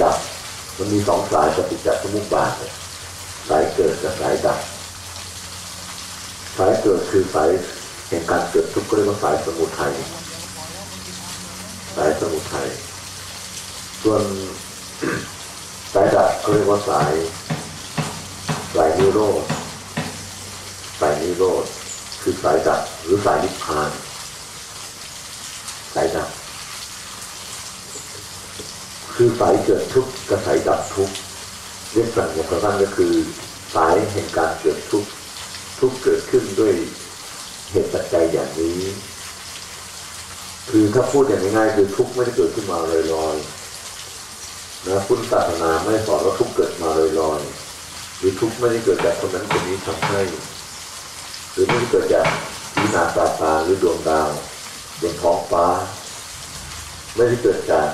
ดับมันมีสองสายปฏิจจสมุปบาทสายเกิดกับสายดับสายเกิดคือสายแห่งการเกิดทุกข์ก็เรียกว่าสายสมุทัยสายสมุทัยส่วนสายดับก็เรียกว่าสายนิโรธสายนิโรธคือสายดับหรือสายนิพพานสายดับคือสายเกิดทุกข์กับสายดับทุกข์เรียกสั่งอย่างสั้นก็คือสายแห่งการเกิดทุกข์ทุกข์เกิดขึ้นด้วยเหตุปัจจัยอย่างนี้คือถ้าพูดอย่างง่ายๆคือทุกข์ไม่ได้เกิดขึ้นมาลอยๆนะพุทธศาสนาไม่ได้สอนว่าทุกข์เกิดมาลอยๆหรือทุกข์ไม่ได้เกิดจากคนนั้นคนนี้ทำให้หรือไม่ได้เกิดจากวินาศตาหรือดวงดาวบนท้องฟ้าไม่ได้เกิดจาก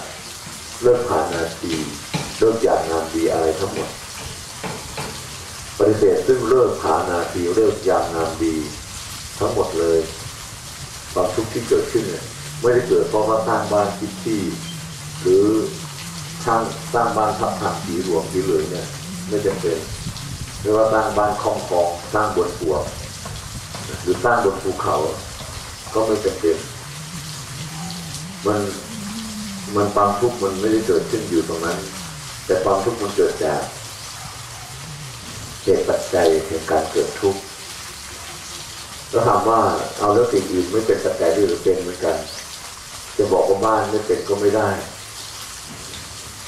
เรื่องผ่านนาทีเรื่องอย่างงามดีอะไรทั้งหมดปฏิเสธซึ่งเรื่องผ่านนาทีเรื่องอย่างงามดีทั้งหมดเลยความทุกข์ที่เกิดขึ้นเนี่ยไม่ได้เกิดเพราะว่าสร้างบ้านผิดที่หรือสร้างบ้านทับทางผีหลวงผีเลยเนี่ยไม่จำเป็นหรือว่าสร้างบ้านคลองคลองสร้างบนหัวหรือสร้างบนภูเขาก็ไม่จำเป็นมันความทุกข์มันไม่ได้เกิดขึ้นอยู่ตรงนั้นแต่ความทุกข์มันเกิดจากเหตุปัจจัยแห่งการเกิดทุกข์แล้วถามว่าเอาแล้วสิ่งอื่นไม่เป็นปัจจัยหรือเป็นเหมือนกันจะบอกว่าบ้านไม่เป็นก็ไม่ได้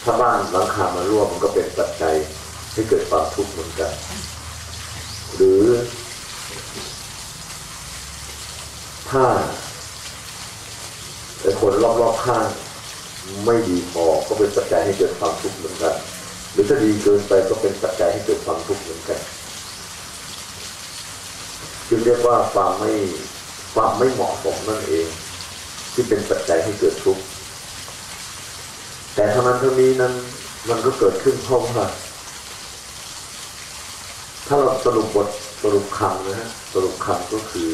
ถ้าบ้านหลังคามันรั่วมันก็เป็นปัจจัยให้เกิดความทุกข์เหมือนกันหรือถ้าแต่คนรอบๆข้างไม่ดีพอก็เป็นปัจจัยให้เกิดความทุกข์เหมือนกันหรือถ้าดีเกินไปก็เป็นปัจจัยให้เกิดความทุกข์เหมือนกันจึงเรียกว่าความไม่เหมาะสมนั่นเองที่เป็นปัจจัยให้เกิดทุกข์แต่ทั้งนั้นทั้งนี้นั้นมันก็เกิดขึ้นเพราะว่าถ้าเราสรุปคำนะฮะสรุปคำก็คือ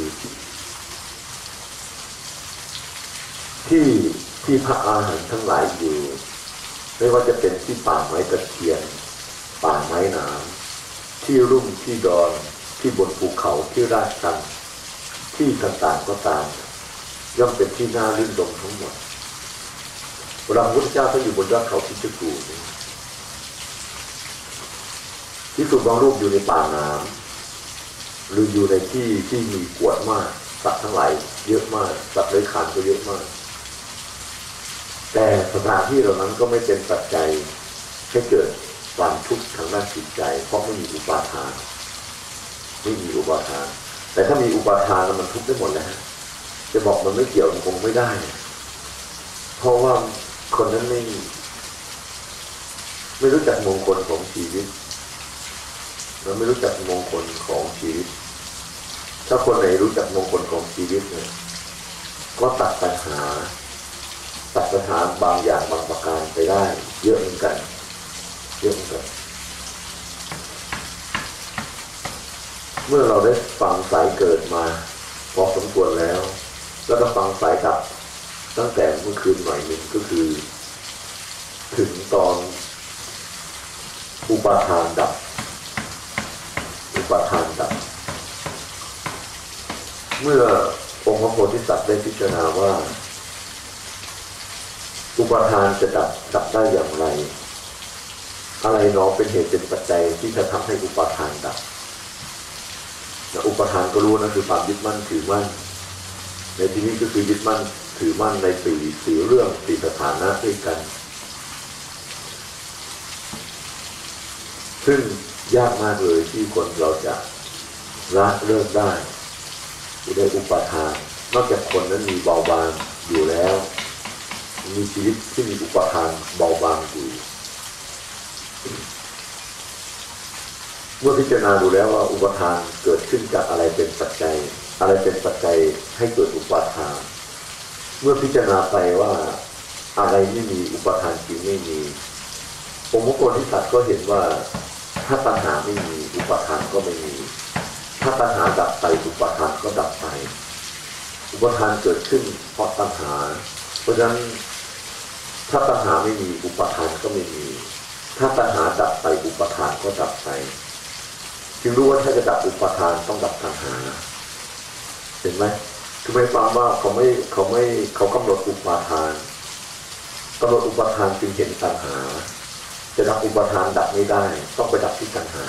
ที่พระอาหารทั้งหลายอยู่ไม่ว่าจะเป็นที่ป่าไม้ตะเคียนป่าไม้หนามที่รุ่มที่ดอนที่บนภูเขาที่ราชชันที่ต่างๆก็ตามย่อมเป็นที่น่ารื่นรมทั้งหมดพระพุทธเจ้าท่านอยู่บนยอดเขาคิชกูฏที่สุดบางรูปอยู่ในป่าน้ำหรืออยู่ในที่มีกวดมากสัตว์ทั้งหลายเยอะมากสัตว์เลื้อยคลานก็เยอะมากแต่สถานที่เหล่านั้นก็ไม่เป็นปัจจัยให้เกิดความทุกข์ทางด้านจิตใจเพราะไม่มีอุปาทานแต่ถ้ามีอุปาทานแล้วมันทุกข์ได้หมดแล้วจะบอกมันไม่เกี่ยวมันคงไม่ได้เพราะว่าคนนั้นไม่รู้จักมงคลของชีวิตเราไม่รู้จักมงคลของชีวิตถ้าคนไหนรู้จักมงคลของชีวิตเนี่ยก็ตัดปัญหาบางอย่างบางประการไปได้เยอะเหมือนกันเมื่อเราได้ฟังสายเกิดมาพอสมควรแล้วก็ฟังสายดับตั้งแต่เมื่อคืนหน่อยหนึ่งก็คือถึงตอนอุปาทานดับเมื่อองค์พระโพธิสัตว์ได้พิจารณาว่าอุปาทานจะดับได้อย่างไรอะไรหนอเป็นเหตุเป็นปัจจัยที่จะทำให้อุปาทานดับอุปาทานก็รู้นะคือความยึดมั่นถือมั่นในที่นี้ก็คือยึดมั่นถือมั่นในสี่เรื่องสี่สถานะด้วยกันซึ่งยากมากเลยที่คนเราจะละเลิกได้ด้วยอุปาทานนอกจากคนนั้นมีเบาบางอยู่แล้วมีชีวิตที่มีอุปาทานเบาบางอยู่เมื่อพิจารณาดูแล้วว่าอุปาทานเกิดขึ้นจากอะไรเป็นปัจจัยให้เกิดอุปาทานเมื่อพิจารณาไปว่าอะไรไม่มีอุปาทานจริงไม่มีองค์พระโพธิสัตว์ก็เห็นว่าถ้าตัณหาไม่มีอุปาทานก็ไม่มีถ้าตัณหาดับไปอุปาทานก็ดับไปอุปาทานเกิดขึ้นเพราะตัณหาเพราะฉะนั้น ถ ถ้าตัณหาไม่มีอุปาทานก็ไม่มีถ้าตัณหาดับไปอุปาทานก็ดับไปจึงรู้ว่าถ้าจะดับอุปาทานต้องดับตัณหาเห็นไหมคือหมายความว่าเขากำหนดอุปาทานกำหนดอุปาทานจึงเห็นตัณหาจะดับอุปาทานดับไม่ได้ต้องไปดับที่ตัณหา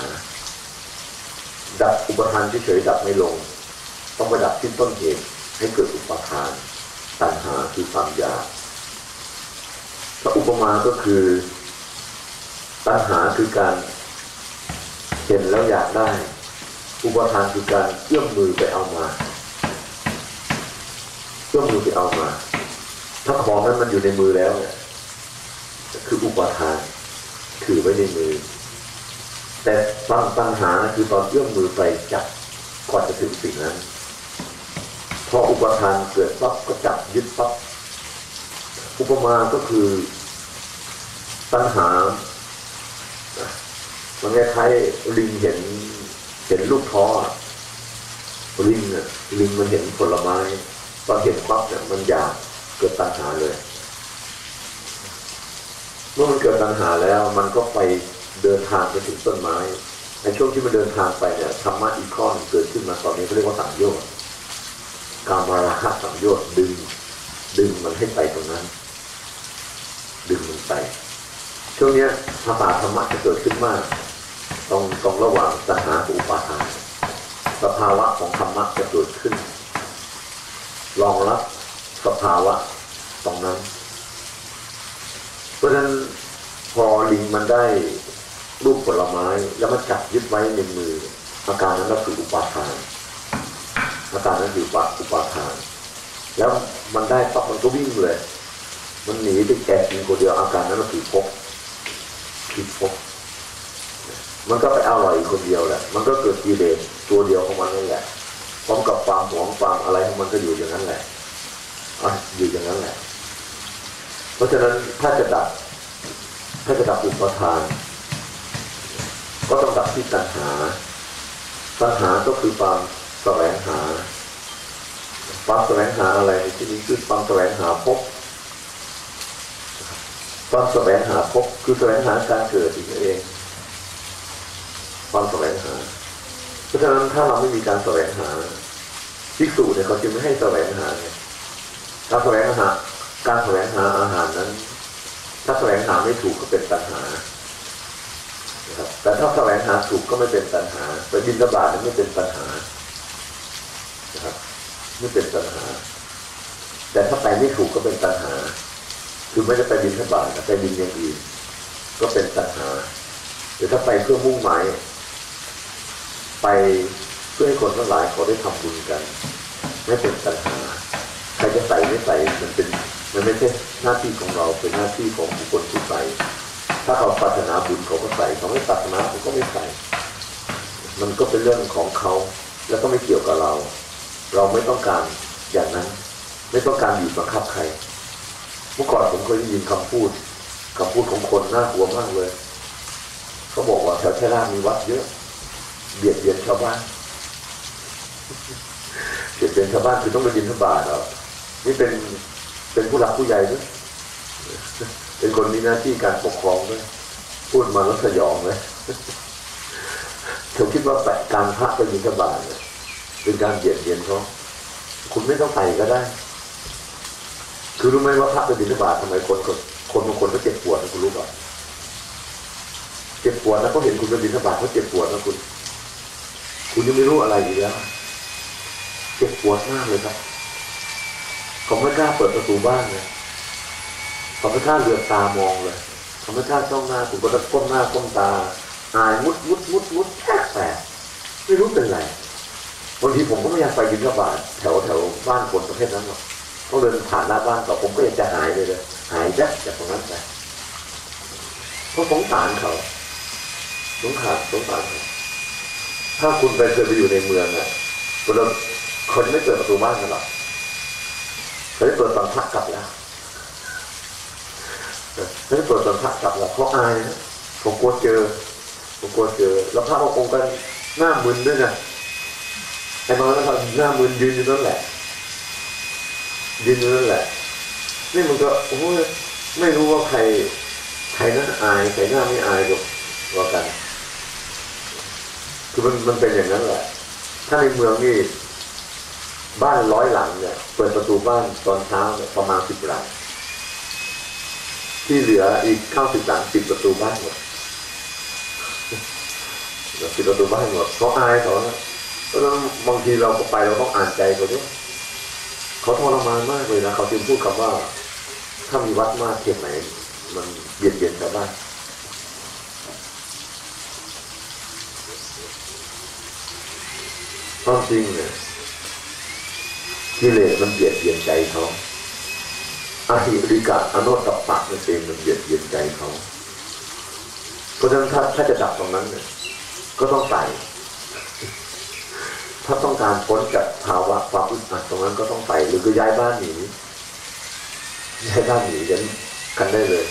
ดับอุปาทานเฉยๆดับไม่ลงต้องไปดับที่ต้นเหตุให้เกิดอุปาทานตัณหาคือความอยากถ้าอุปมาก็คือตัณหาคือการเห็นแล้วอยากได้อุปาทานคือการเอื้อมมือไปเอามาเอื้อมมือไปเอามาถ้าของนั้นมันอยู่ในมือแล้วเนี่ยคืออุปาทานถือไว้ในมือแต่ปัญหาคือตอนเอื้อมมือไปจับก่อนจะถึงสิ่งนั้นพออุปาทานเกิดปั๊บก็จับยึดปั๊บอุปมาก็คือปัญหามันคล้ายๆลิงเห็นลูกท้อลิงมันเห็นผลไม้ตอนเห็นปั๊บเนี่ยมันอยากเกิดตัณหาเลยเมื่อมันเกิดตัณหาแล้วมันก็ไปเดินทางไปถึงต้นไม้ในช่วงที่มันเดินทางไปเนี่ยธรรมะอีกข้อเกิดขึ้นมาตอนนี้เขาเรียกว่าสังโยชน์กามราคะสังโยชน์ดึงมันให้ไปตรงนั้นดึงมันไปช่วงนี้ภาษาธรรมะจะเกิดขึ้นมากตรงระหว่างตัณหากับอุปาทานสภาวะของธรรมะจะเกิดขึ้นรองรับสภาวะตรงนั้นเพราะฉะนั้นพอลิงมันได้รูปผลไม้แล้วมันจับยึดไว้ในมืออาการนั้นก็คืออุปาทานอาการนั้นคืออุปาทานแล้วมันได้ปั๊บมันก็วิ่งเลยมันหนีไปแกะกินคนเดียวอาการนั้นก็คือภพมันก็ไปอร่อยคนเดียวแหละมันก็เกิดกิเลสตัวเดียวของมันนั่นแหละพร้อมกับความหวงความอะไรของมันก็อยู่อย่างนั้นแหละอยู่อย่างนั้นแหละเพราะฉะนั้นถ้าจะดับอุปาทานก็ต้องดับที่ตัณหาก็คือความแสวงหาอะไรในที่นี้คือความแสวงหาภพความแสวงหาภพคือแสวงหาการเกิดอีกเองความแสวงหาเพราะฉะนั้นถ้าเราไม่มีการแสวงหาภิกษุเนี่ยเขาจึงไม่ให้แสวงหาการแสวงหาอาหารนั้นถ้าแสวงหาไม่ถูกก็เป็นตัณหานะครับแต่ถ้าแสวงหาถูกก็ไม่เป็นตัณหาไปบิณฑบาตไม่เป็นตัณหานะครับไม่เป็นตัณหาแต่ถ้าไปไม่ถูกก็เป็นตัณหาคือไม่ได้ไปบิณฑบาตไปบิณอย่างอื่นก็เป็นตัณหาแต่ถ้าไปเพื่อมุ่งหมายไปเพื่อให้คนทั้งหลายเขาได้ทำบุญกันไม่เป็นตัณหาใครจะใส่ไม่ใส่มันไม่ใช่หน้าที่ของเราเป็นหน้าที่ของบุคคลผู้ใส่ถ้าเขาปรารถนาบุญเขาก็ใส่เขาไม่ปรารถนาเขาก็ไม่ใส่มันก็เป็นเรื่องของเขาแล้วก็ไม่เกี่ยวกับเราไม่ต้องการอย่างนั้นไม่ต้องการบีบบังคับใครเมื่อก่อนผมเคยได้ยินคำพูดของคนน่ากลัวมากเลยเขาบอกว่าแถวชัยนาทมีวัดเยอะเบียดเบียนชาวบ้านเบียดเบียนชาวบ้านคือต้องไปบิณฑบาตเหรอนี่เป็นผู้หลักผู้ใหญ่ด้วยเป็นคนมีหน้าที่การปกครองด้วยพูดมาแล้วสยองเลยผมคิดว่าการพระไปบิณฑบาตเนี่ยเป็นการเบียดเบียนเขาคุณไม่ต้องไปก็ได้คือรู้ไหมว่าพระไปบิณฑบาตทำไมคนบางคนก็เจ็บปวดนะคุณรู้ป่ะเจ็บปวดนะเขาเห็นคุณไปบิณฑบาตเขาเจ็บปวดนะคุณยังไม่รู้อะไรอีกแล้วเจ็บปวดมากเลยครับเขาไม่กล้าเปิดประตูบ้านเลยเขาไม่กล้าเลือกตามองเลยเขาไม่กล้าจ้องหน้าคุณก็จะก้มหน้าก้มตาอายมุดแทกแตกไม่รู้เป็นไรบางทีผมก็ไม่อยากไปบิณฑบาตแถวบ้านคนประเภทนั้นหรอกเขาเดินผ่านหน้าบ้านต่อผมก็อยากจะหายเลยหายจากตรงนั้นไปเพราะสงสารเขาสงสารเขาถ้าคุณเคยไปอยู่ในเมืองอ่ะคนไม่เปิดประตูบ้านกันหรอกเขาได้เปิดตอนพักกลับแล้วเขาได้เปิดตอนพักกลับแล้วเพราะอายนะผมกลัวเจอแล้วพระบางองค์ก็หน้ามึนด้วยนะไอ้บางแล้วหน้ามึนยืนอยู่นั่นแหละนี่มันก็โอ้ย ไม่รู้ว่าใครหน้าอายใครหน้าไม่อายกว่ากันคือมันเป็นอย่างนั้นแหละถ้าในเมืองนี่บ้าน100 หลังเนี่ยเปิดประตูบ้านตอนเช้าเนี่ยประมาณ10 หลังที่เหลืออีก90 หลังปิดประตูบ้านหมดปิดประตูบ้านหมดเขาอายเขาเพราะฉะนั้นบางทีเราก็ไปเราต้องอ่านใจเขาด้วยเขาทรมานมากเลยนะเขาจึงพูดคำว่าถ้ามีวัดมากเพียงไหนมันเบียดเบียนชาวบ้านความจริงเนี่ยกิเลสมันเบียดเบียนใจเขาอหิริกะอโนตตัปปะนั่นเองมันเบียดเบียนใจเขาเพราะฉะนั้นถ้าจะดับตรงนั้นเนี่ยก็ต้องใส่ถ้าต้องการพ้นจากภาวะความอึดอัดตรงนั้นก็ต้องใส่หรือก็ย้ายบ้านหนีกันได้เลย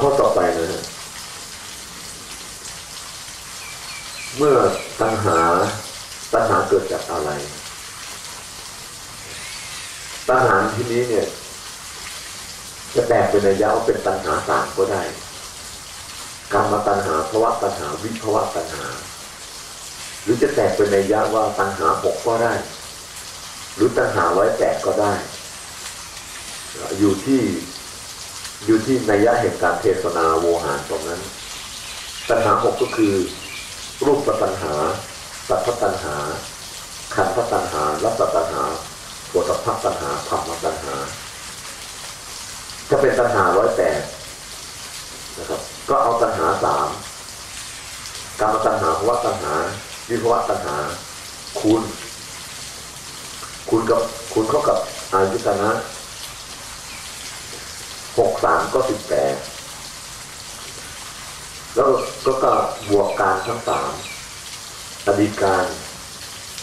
ข้อต่อไปนะฮะเมื่อตัณหาเกิดจากอะไรตัณหาที่นี้เนี่ยจะแตกเป็นนัยยะว่าเป็นตัณหา3ก็ได้กรรมตัณหาภวตัณหาวิภวตัณหาหรือจะแตกเป็นนัยยะว่าตัณหา6ก็ได้หรือตัณหา108ก็ได้อยู่ที่นัยยะแห่งการเทศนาโวหารตรงนั้นตัณหา6ก็คือรูปตัณหาสัทธตัณหาขันธตัณหารัตตัณหาโผฏฐัพพตัณหาธัมมตัณหาจะเป็นตัณหา108นะครับก็เอาตัณหา3กรรมตัณหาภวตัณหาวิภวตัณหาคูณเข้ากับอายุตนะ63ก็18แล้วก็บวกการทั้ง3อดีตการ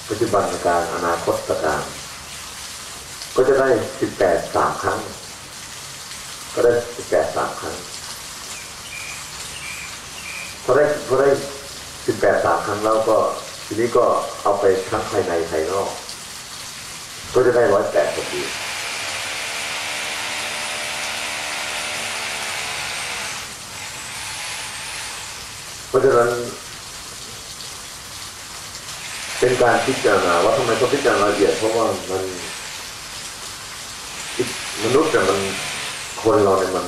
ปัจจุบันการอนาคตการก็จะได้18 3 ครั้งก็ได้18 3 ครั้งพอได้18 3 ครั้งแล้วก็ทีนี้ก็เอาไปทั้งภายในภายนอกก็จะได้108พอดีเพราะฉะนั้นเป็นการพิจารณาว่าทำไมต้องพิจารณาละเอียดเพราะว่ามันมนุษย์แต่มันคนเราเนี่ยมัน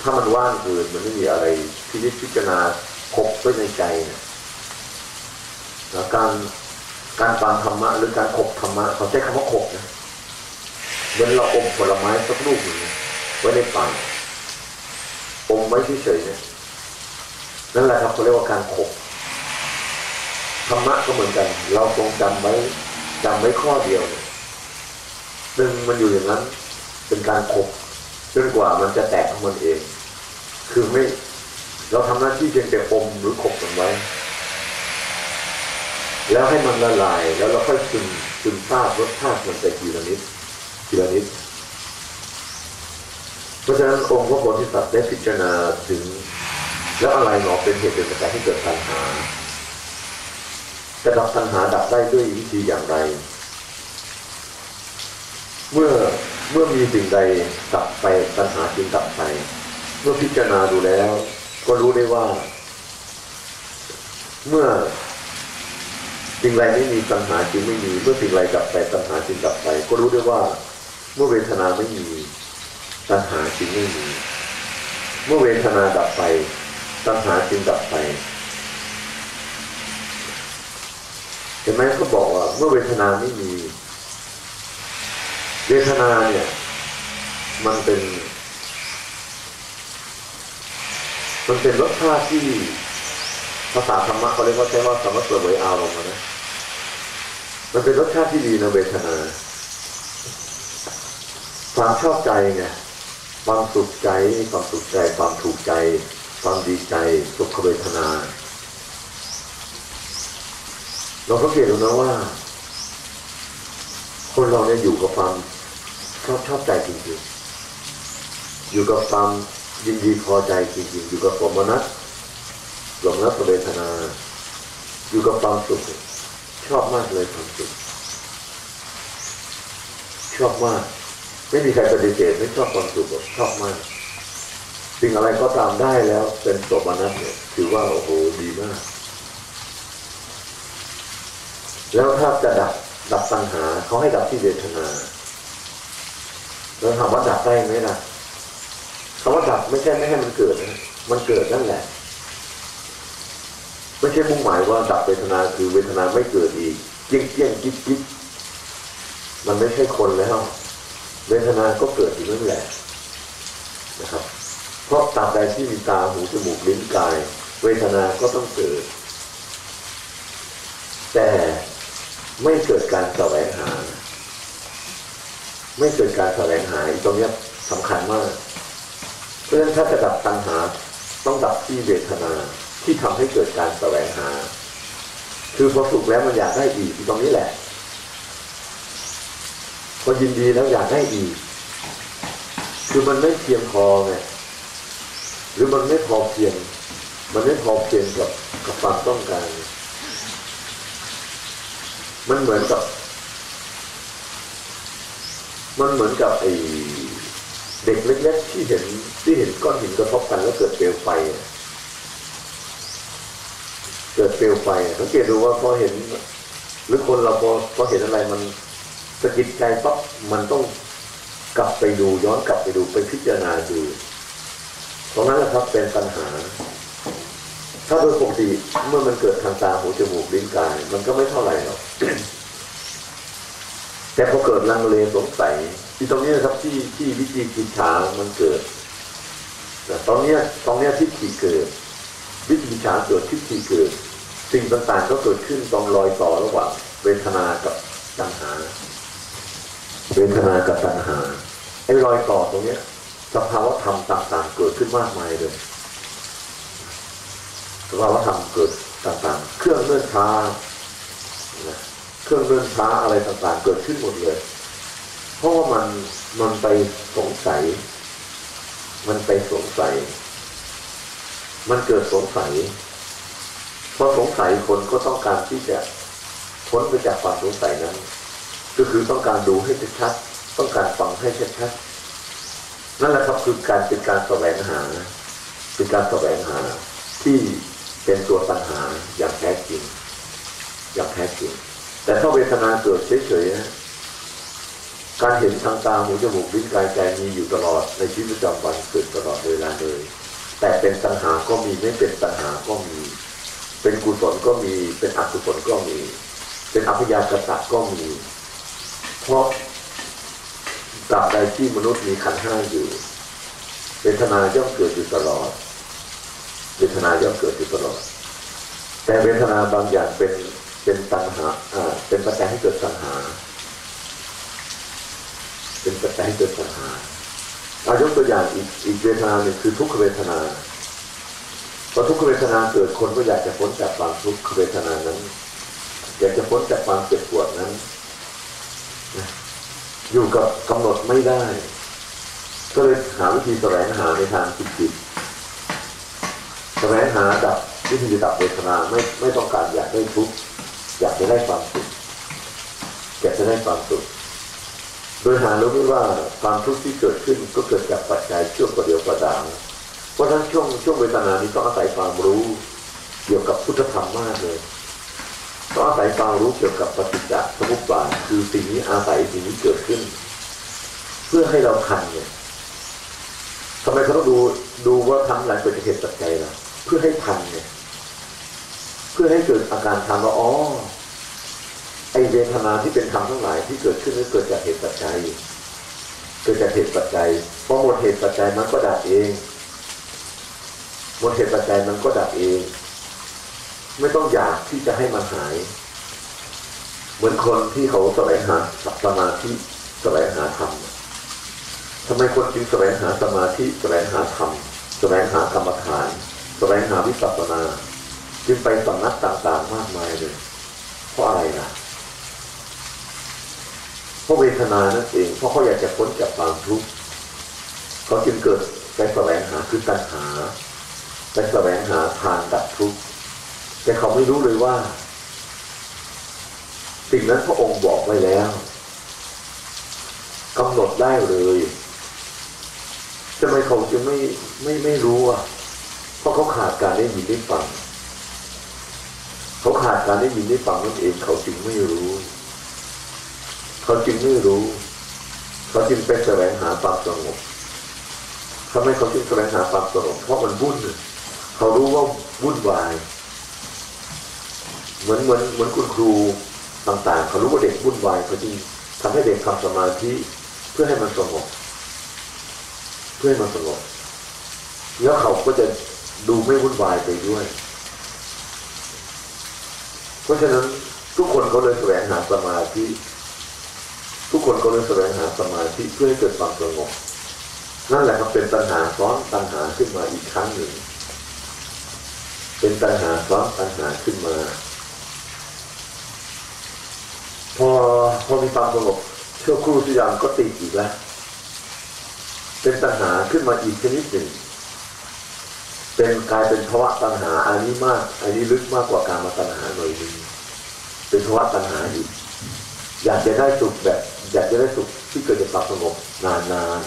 ถ้ามันว่างเกินมันไม่มีอะไรที่พิจารณาครบไว้ในใจเนี่ยแล้วการฟังธรรมะหรือการขบธรรมะเขาใช้คำว่าขบนะเหมือนเราอมผลไม้สักลูกหนึ่งไว้ในปากอมไว้เฉยๆเนี่ยนั่นแหละครับเขาเรียกว่าการขบธรรมะก็เหมือนกันเราทรงจำไว้ข้อเดียวซึ่งมันอยู่อย่างนั้นเป็นการขบจนกว่ามันจะแตกของมันเองคือไม่เราทำหน้าที่เพียงแต่อมหรือขบมันไว้แล้วให้มันละลายแล้วเราค่อยซึมซาบรสชาติมันไปทีละนิดเพราะฉะนั้นองค์พระโพธิสัตว์ได้พิจารณาถึงแล้วอะไรหนอเป็นเหตุเป็นปัจจัยให้เกิดตัณหาจะดับตัณหาดับได้ด้วยวิธีอย่างไรเมื่อมีสิ่งใดดับไปตัณหาจึงดับไปเมื่อพิจารณาดูแล้วก็รู้ได้ว่าเมื่อสิ่งใดไม่มีตัณหาจึงไม่มีเมื่อสิ่งใดดับไปตัณหาจึงดับไปก็รู้ได้ว่าเมื่อเวทนาไม่มีตัณหาจึงไม่มีเมื่อเวทนาดับไปตัณหาจึงดับไปเห็นไหมเขาบอกว่าเมื่อเวทนาไม่มีเวทนาเนี่ยมันเป็นรสชาติที่ภาษาธรรมะเขาเรียกว่าใช้ว่าสมถะเสวยอารมณ์นะมันเป็นรสชาติที่ดีนะเวทนาความชอบใจไงความสุขใจความถูกใจความดีใจสุขเวทนาเราสังเกตดูนะว่าคนเราเนี่ยอยู่กับความชอบใจจริงๆอยู่กับความยินดีพอใจจริงๆอยู่กับสมนัตหลงรักเวทนาอยู่กับความสุขชอบมากเลยความสุขช ชอบมากไม่มีใครปฏิเสธไม่ชอบความสุขชอบมากสิ่งอะไรก็ตามได้แล้วเป็นโสมนัสเนี่ยถือว่าโอ้โหดีมากแล้วถ้าจะดับตัณหาเขาให้ดับที่เวทนาแล้วถามว่าดับได้ไหมล่ะคำว่าดับไม่ใช่ไม่ให้มันเกิดนะมันเกิดนั่นแหละไม่ใช่มุ่งหมายว่าดับเวทนาคือเวทนาไม่เกิดอีกเกี้ยงกิ๊บมันไม่ใช่คนแล้วเวทนาก็เกิดอยู่นั่นแหละนะครับเพราะตราบใดที่มีตาหูจมูกลิ้นกายเวทนาก็ต้องเกิดแต่ไม่เกิดการแสวงหาไม่เกิดการแสวงหาตรงนี้สำคัญมากเพราะฉะนั้นถ้าจะดับตัณหาต้องดับที่เวทนาที่ทำให้เกิดการแสวงหาคือพอสุขแล้วมันอยากได้อีกตรงนี้แหละพอยินดีแล้วอยากได้อีกคือมันไม่เพียงพอไงหรือมันไม่พอเพียงกับความต้องการมันเหมือนกับไอ้เด็กเล็กๆที่เห็นก้อนหินกระทบกันแล้วเกิดเปลวไฟสังเกตดูว่าพอเห็นหรือคนเราพอเห็นอะไรมันสะกิดใจปั๊บมันต้องกลับไปดูย้อนกลับไปดูไปพิจารณาดูตรงนั้นแหละครับเป็นปัญหาถ้าโดยปกติเมื่อมันเกิดทางตาหูจมูกลิ้นกายมันก็ไม่เท่าไหร่หรอก แต่พอเกิดลังเลสงสัยที่ตรงนี้นะครับที่วิจิกิจฉามันเกิดตรงเนี้ยทิฏฐิเกิดวิจิกิจฉาเกิดทิฏฐิเกิดสิ่งต่างๆก็เกิดขึ้นตรงรอยต่อระหว่างเวทนากับตัณหาไอ้รอยต่อตรงเนี้ยสภาวะธรรมต่างๆเกิดขึ้นมากมายเลยสภาวะธรรมเกิดต่างๆเครื่องเลื่อนช้าอะไรต่างๆเกิดขึ้นหมดเลยเพราะว่ามันไปสงสัยมันเกิดสงสัยพอสงสัยคนก็ต้องการที่จะพ้นไปจากความสงสัยนั้นก็คือต้องการดูให้ชัดต้องการฟังให้ชัดนั่นแหละครับคือเป็นการแสวงหาที่เป็นตัวปัญหาอย่างแท้จริงแต่ถ้าเวทนาเกิดเฉยๆนะการเห็นทางตาหูจมูกลิ้นกายใจมีอยู่ตลอดในชีวิตประจำวันเกิดตลอดเวลาเลยแต่เป็นตัณหาก็มีไม่เป็นตัณหาก็มีเป็นกุศลก็มีเป็นอกุศลก็มีเป็นอัพยากตะก็มีเพราะตราบใดที่มนุษย์มีขันธ์ห้าอยู่เวทนาย่อมเกิดอยู่ตลอดแต่เวทนาบางอย่างเป็นตัณหาเป็นปัจจัยให้เกิดตัณหาเอายกตัวอย่างอีกเวทนาหนึ่งคือทุกขเวทนาพอทุกขเวทนาเกิดคนก็อยากจะพ้นจากความทุกขเวทนานั้นอยากจะพ้นจากความเจ็บปวดนั้นอยู่กับกำหนดไม่ได้ก็เลยหาวิธีแสวงหาในทางผิดแสวงหาดับวิธีดับเวทนาไม่ต้องการอยากได้ทุกข์อยากจะได้ความสุขโดยหารู้ไม่ว่าความทุกข์ที่เกิดขึ้นก็เกิดจากปัจจัยชั่วประเดียวประดาวเพราะฉะนั้นช่วงเวทนานี้ต้องอาศัยความรู้เกี่ยวกับพุทธธรรมมากเลยต้องอาศัยความรู้เกี่ยวกับปฏิจจสมุปบาทคือสิ่งนี้อาศัยสิ่งนี้เกิดขึ้นเพื่อให้เราทันเนี่ยทำไมเขาต้องดูว่าทำหลังเกิดจากเหตุปัจจัยล่ะเพื่อให้ทันเนี่ยเพื่อให้เกิดอาการทันว่าอ๋อไอเวทนาที่เป็นธรรมทั้งหลายที่เกิดขึ้นนั้นเกิดจากเหตุปัจจัยพอหมดเหตุปัจจัยมันก็ดับเองไม่ต้องอยากที่จะให้มันหายเหมือนคนที่เขาแสวงหาสมาธิแสวงหาธรรมทำไมคนจึงแสวงหาสมาธิแสวงหาธรรมแสวงหากรรมฐานแสวงหาวิปัสสนาจึงไปสำนักต่างๆมากมายเลยเพราะอะไรล่ะเพราะเวทนานั่นเองเพราะเขาอยากจะพ้นจากความทุกข์เขาจึงเกิดไปแสวงหาคือตัณหาไปแสวงหาทางดับทุกข์แต่เขาไม่รู้เลยว่าสิ่งนั้นพระองค์บอกไว้แล้ว กำหนดได้เลยทำไมเขาจึงไม่รู้อ่ะเพราะเขาขาดการได้ยินได้ฟังเขาขาดการได้ยินได้ฟังนั่นเองเขาจึงไม่รู้เขาจึงไม่รู้เขาจึงไปแสวงหาความสงบทำไมเขาจึงแสวงหาความสงบเพราะมันวุ่นเขารู้ว่าวุ่นวายเหมือนคุณครูต่างๆเขารู้ว่าเด็กวุ่นวายเขาจึงทำให้เด็กทำสมาธิเพื่อให้มันสงบแล้วเขาก็จะดูไม่วุ่นวายไปด้วยเพราะฉะนั้นทุกคนเขาเลยแสวงหาสมาธิทุกคนก็เลยแสวงหาสมาธิเพื่อให้เกิดความสงบนั่นแหละครับเป็นตัณหาซ้อนตัณหาขึ้นมาอีกครั้งหนึ่งเป็นตัณหาซ้อนตัณหาขึ้นมาพอมีความสงบชั่วครู่สักอย่างก็ติดอีกแล้วเป็นตัณหาขึ้นมาอีกชนิดหนึ่งเป็นกลายเป็นภวะตัณหาอันนี้ลึกมากกว่าการมาตัณหาหน่อยนึงเป็นภวะตัณหาอีกอยากจะได้สุขที่เกิดจากความสงบนาน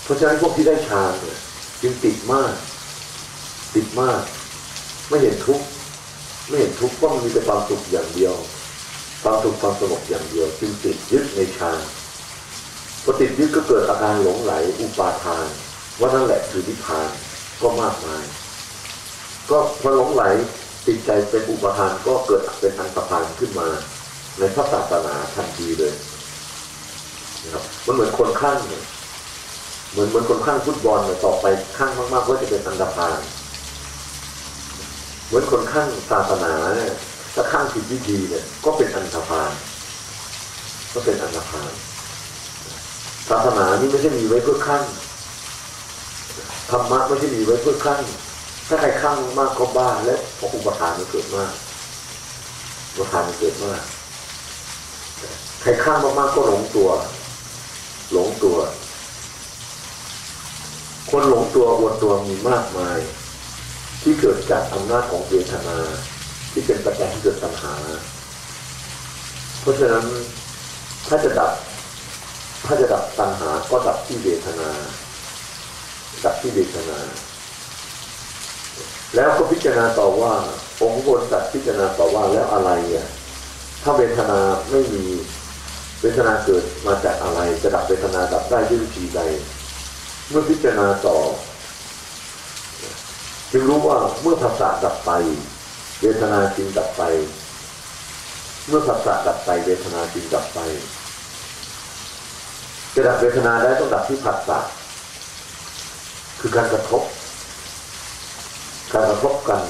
เพราะฉะนั้นพวกที่ได้ฌานเนี่ยจึงติดมากไม่เห็นทุกข์เพราะมันมีแต่ความสุขอย่างเดียวความสุขความสงบอย่างเดียวจึงติดยึดในฌานพอติดยึดก็เกิดอาการหลงไหลอุปาทานว่านั่นแหละคือนิพพานก็มากมายก็พอหลงไหลติดใจเป็นอุปาทานก็เกิดเป็นอันตรพานขึ้นมาในพระศาสนาทันทีเลยนะครับมันเหมือนคนข้างเนี่ยเหมือนคนข้างฟุตบอลเนี่ยต่อไปข้างมากๆก็จะเป็นอันตรพานเหมือนคนข้างศาสนาเนี่ยถ้าข้างผิดวิธีเนี่ยก็เป็นอันตรพานศาสนานี่ไม่ใช่มีไว้เพื่อขั้นธรรมะไม่ใช่มีไว้เพื่อขั้นถ้าใครข้างมากก็บ้าแล้วเพราะอุปทานมันเกิดมากใครข้างมากๆก็หลงตัวคนหลงตัวอวดตัวมีมากมายที่เกิดจากอำนาจของเวทนาที่เป็นปัจจัยที่เกิดตัณหาเพราะฉะนั้นถ้าจะดับตัณหาก็ดับที่เวทนาแล้วก็พิจารณาต่อว่าองค์บนตัดพิจารณาต่อว่าแล้วอะไรอ่ะถ้าเวทนาไม่มีเวทนาเกิดมาจากอะไรจะดับเวทนาดับได้ด้วยวิธีใดเมื่อพิจารณาต่อจึงรู้ว่าเมื่อภาษาดับไปเวทนาจึงดับไปเมื่อภาษาดับไปเวทนาจึงดับไปจะดับเวทนาได้ต้องดับที่ภาษาคือการกระทบกัน